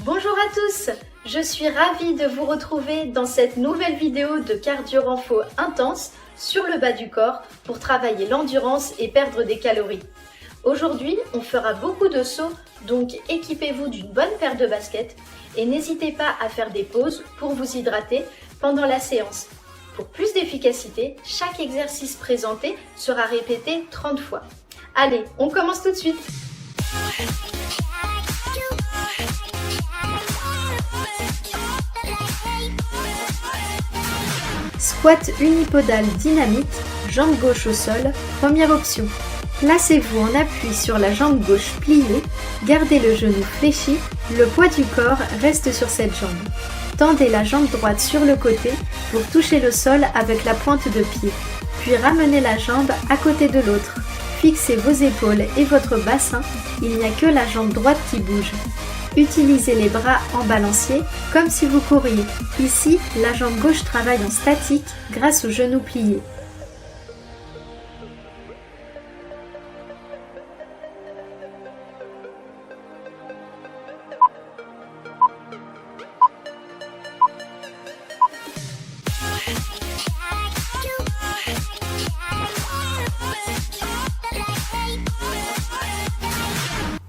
Bonjour à tous, je suis ravie de vous retrouver dans cette nouvelle vidéo de cardio renfo intense sur le bas du corps pour travailler l'endurance et perdre des calories. Aujourd'hui, on fera beaucoup de sauts, donc équipez-vous d'une bonne paire de baskets et n'hésitez pas à faire des pauses pour vous hydrater pendant la séance. Pour plus d'efficacité, chaque exercice présenté sera répété 30 fois. Allez, on commence tout de suite! Squat unipodal dynamique, jambe gauche au sol, première option. Placez-vous en appui sur la jambe gauche pliée, gardez le genou fléchi, le poids du corps reste sur cette jambe. Tendez la jambe droite sur le côté pour toucher le sol avec la pointe de pied, puis ramenez la jambe à côté de l'autre. Fixez vos épaules et votre bassin, il n'y a que la jambe droite qui bouge. Utilisez les bras en balancier comme si vous couriez. Ici, la jambe gauche travaille en statique grâce au genou plié.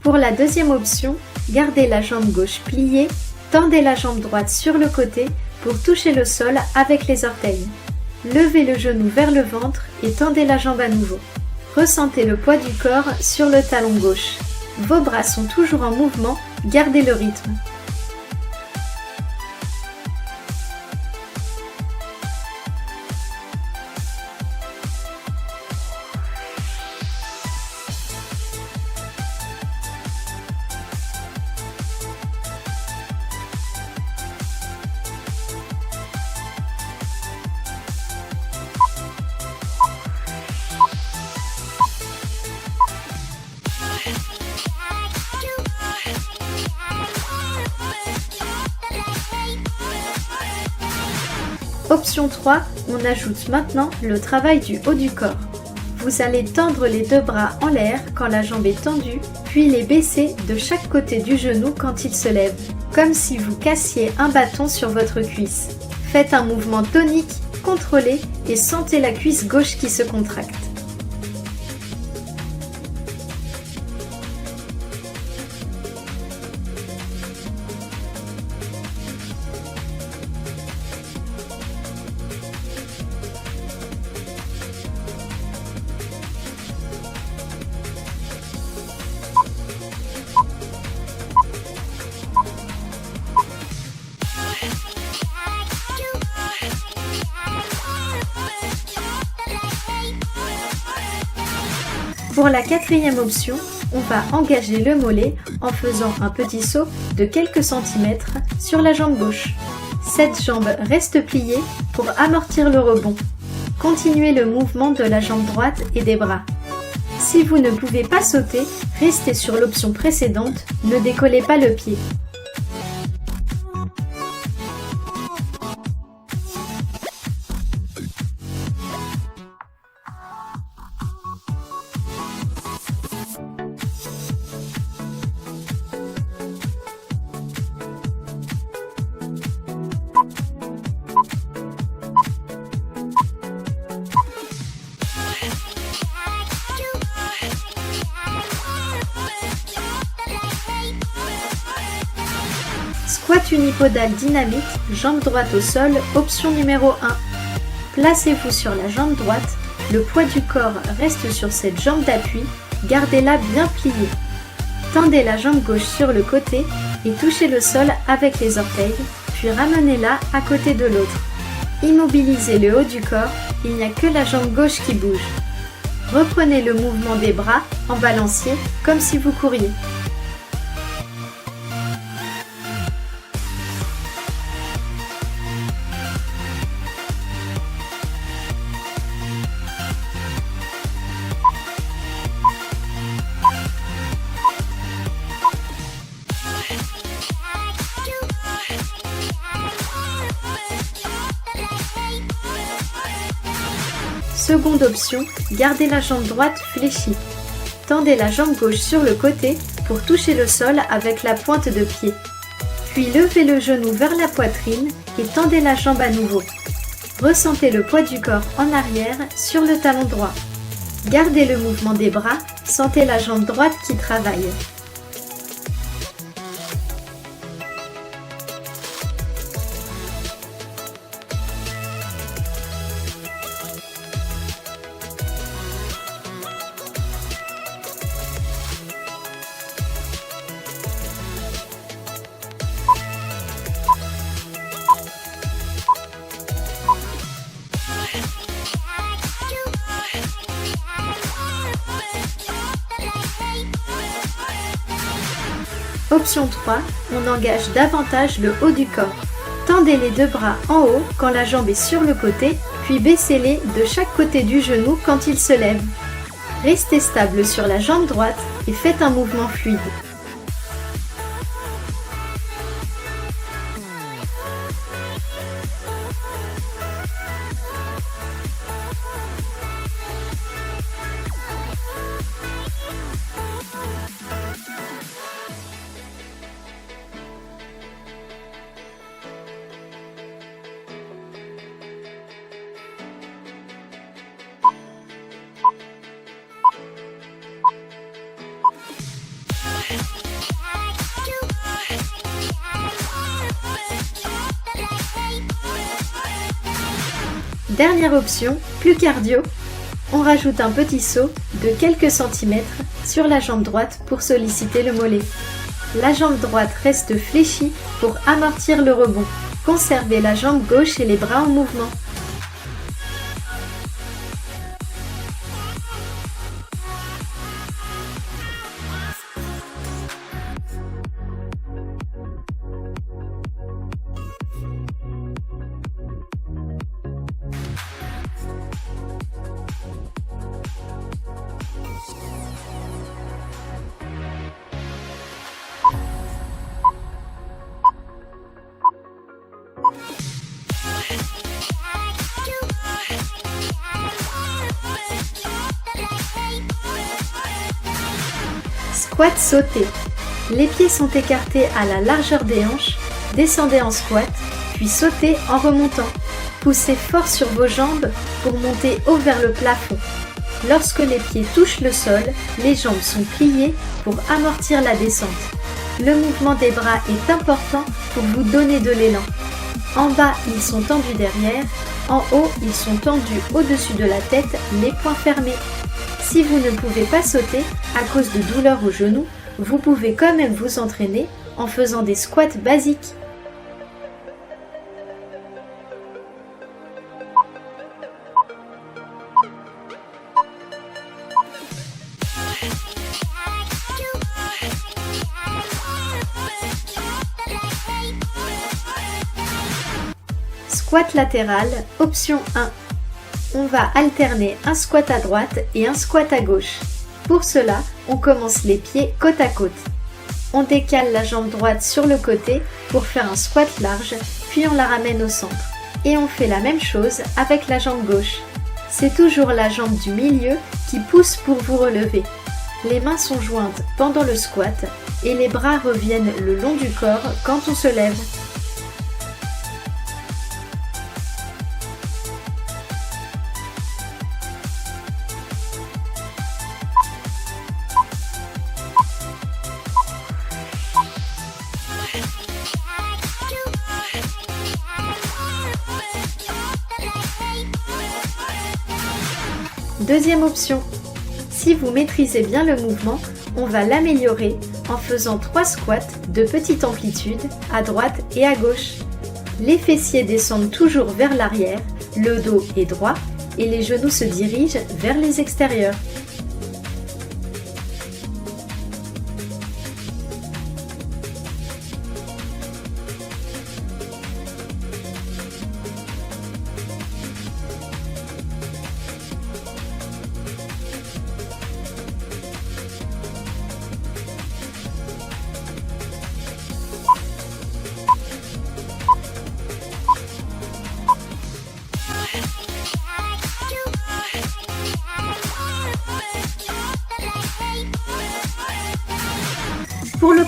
Pour la deuxième option, gardez la jambe gauche pliée, tendez la jambe droite sur le côté pour toucher le sol avec les orteils. Levez le genou vers le ventre et tendez la jambe à nouveau. Ressentez le poids du corps sur le talon gauche. Vos bras sont toujours en mouvement, gardez le rythme. Option 3, on ajoute maintenant le travail du haut du corps. Vous allez tendre les deux bras en l'air quand la jambe est tendue, puis les baisser de chaque côté du genou quand il se lève, comme si vous cassiez un bâton sur votre cuisse. Faites un mouvement tonique, contrôlé et sentez la cuisse gauche qui se contracte. Pour la quatrième option, on va engager le mollet en faisant un petit saut de quelques centimètres sur la jambe gauche. Cette jambe reste pliée pour amortir le rebond. Continuez le mouvement de la jambe droite et des bras. Si vous ne pouvez pas sauter, restez sur l'option précédente, ne décollez pas le pied. Squat unipodal dynamique, jambe droite au sol, option numéro 1. Placez-vous sur la jambe droite, le poids du corps reste sur cette jambe d'appui, gardez-la bien pliée. Tendez la jambe gauche sur le côté et touchez le sol avec les orteils, puis ramenez-la à côté de l'autre. Immobilisez le haut du corps, il n'y a que la jambe gauche qui bouge. Reprenez le mouvement des bras en balancier comme si vous couriez. Seconde option, gardez la jambe droite fléchie. Tendez la jambe gauche sur le côté pour toucher le sol avec la pointe de pied. Puis levez le genou vers la poitrine et tendez la jambe à nouveau. Ressentez le poids du corps en arrière sur le talon droit. Gardez le mouvement des bras, sentez la jambe droite qui travaille. Option 3, on engage davantage le haut du corps. Tendez les deux bras en haut quand la jambe est sur le côté, puis baissez-les de chaque côté du genou quand il se lève. Restez stable sur la jambe droite et faites un mouvement fluide. Dernière option, plus cardio, on rajoute un petit saut de quelques centimètres sur la jambe droite pour solliciter le mollet. La jambe droite reste fléchie pour amortir le rebond. Conservez la jambe gauche et les bras en mouvement. Squat sauté. Les pieds sont écartés à la largeur des hanches, descendez en squat, puis sautez en remontant. Poussez fort sur vos jambes pour monter haut vers le plafond. Lorsque les pieds touchent le sol, les jambes sont pliées pour amortir la descente. Le mouvement des bras est important pour vous donner de l'élan. En bas, ils sont tendus derrière, en haut, ils sont tendus au-dessus de la tête, les poings fermés. Si vous ne pouvez pas sauter à cause de douleurs au genou, vous pouvez quand même vous entraîner en faisant des squats basiques. Squat latéral, option 1. On va alterner un squat à droite et un squat à gauche. Pour cela, on commence les pieds côte à côte. On décale la jambe droite sur le côté pour faire un squat large, puis on la ramène au centre. Et on fait la même chose avec la jambe gauche. C'est toujours la jambe du milieu qui pousse pour vous relever. Les mains sont jointes pendant le squat et les bras reviennent le long du corps quand on se lève. Deuxième option. Si vous maîtrisez bien le mouvement, on va l'améliorer en faisant 3 squats de petite amplitude à droite et à gauche. Les fessiers descendent toujours vers l'arrière, le dos est droit et les genoux se dirigent vers les extérieurs.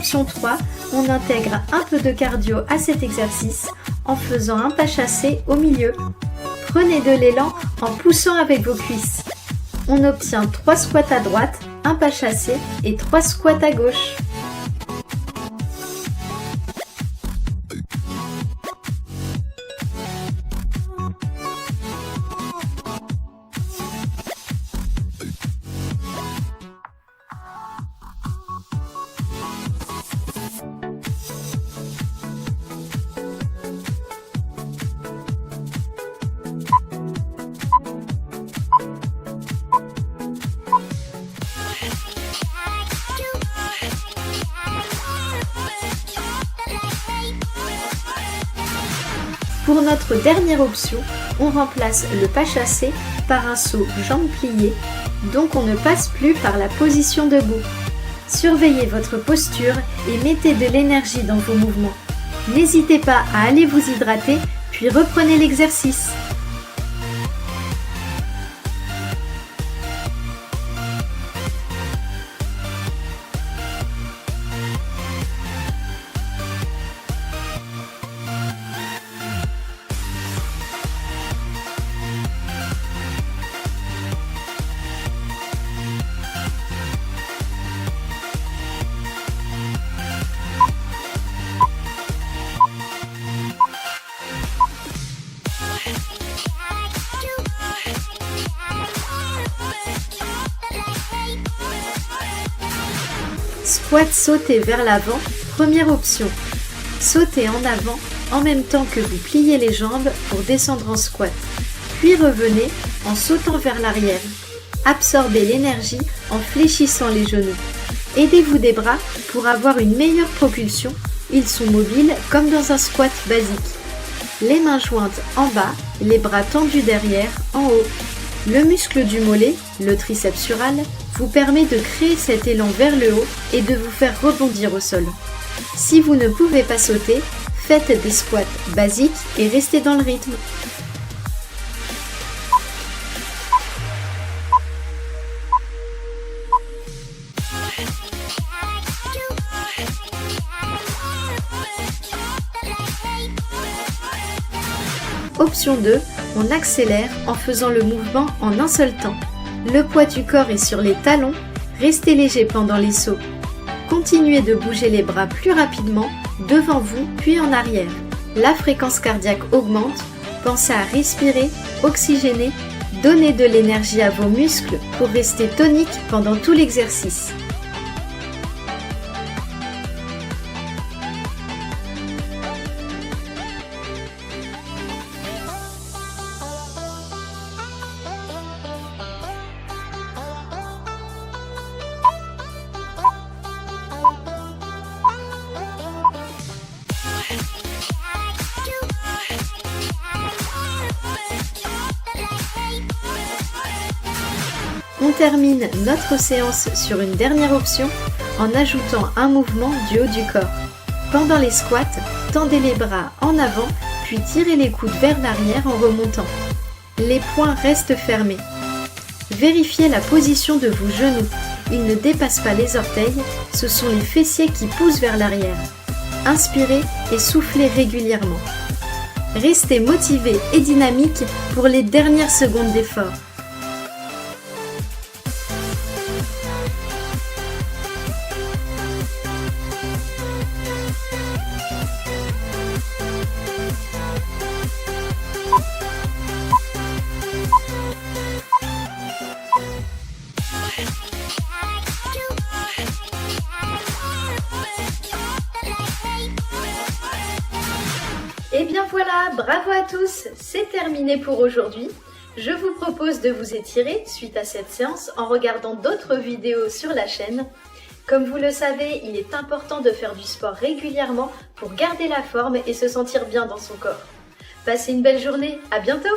option 3, on intègre un peu de cardio à cet exercice en faisant un pas chassé au milieu. Prenez de l'élan en poussant avec vos cuisses. On obtient 3 squats à droite, un pas chassé et 3 squats à gauche. Pour notre dernière option, on remplace le pas chassé par un saut jambes pliées, donc on ne passe plus par la position debout. Surveillez votre posture et mettez de l'énergie dans vos mouvements. N'hésitez pas à aller vous hydrater, puis reprenez l'exercice. Squat sauté vers l'avant, première option. Sautez en avant en même temps que vous pliez les jambes pour descendre en squat. Puis revenez en sautant vers l'arrière. Absorbez l'énergie en fléchissant les genoux. Aidez-vous des bras pour avoir une meilleure propulsion. Ils sont mobiles comme dans un squat basique. Les mains jointes en bas, les bras tendus derrière, en haut. Le muscle du mollet, le triceps sural, vous permet de créer cet élan vers le haut et de vous faire rebondir au sol. Si vous ne pouvez pas sauter, faites des squats basiques et restez dans le rythme. Option 2, on accélère en faisant le mouvement en un seul temps. Le poids du corps est sur les talons, restez léger pendant les sauts. Continuez de bouger les bras plus rapidement, devant vous puis en arrière. La fréquence cardiaque augmente, pensez à respirer, oxygéner, donnez de l'énergie à vos muscles pour rester tonique pendant tout l'exercice. On termine notre séance sur une dernière option en ajoutant un mouvement du haut du corps. Pendant les squats, tendez les bras en avant puis tirez les coudes vers l'arrière en remontant. Les poings restent fermés. Vérifiez la position de vos genoux. Ils ne dépassent pas les orteils, ce sont les fessiers qui poussent vers l'arrière. Inspirez et soufflez régulièrement. Restez motivé et dynamique pour les dernières secondes d'effort. Et bien voilà, bravo à tous, c'est terminé pour aujourd'hui. Je vous propose de vous étirer suite à cette séance en regardant d'autres vidéos sur la chaîne. Comme vous le savez, il est important de faire du sport régulièrement pour garder la forme et se sentir bien dans son corps. Passez une belle journée, à bientôt!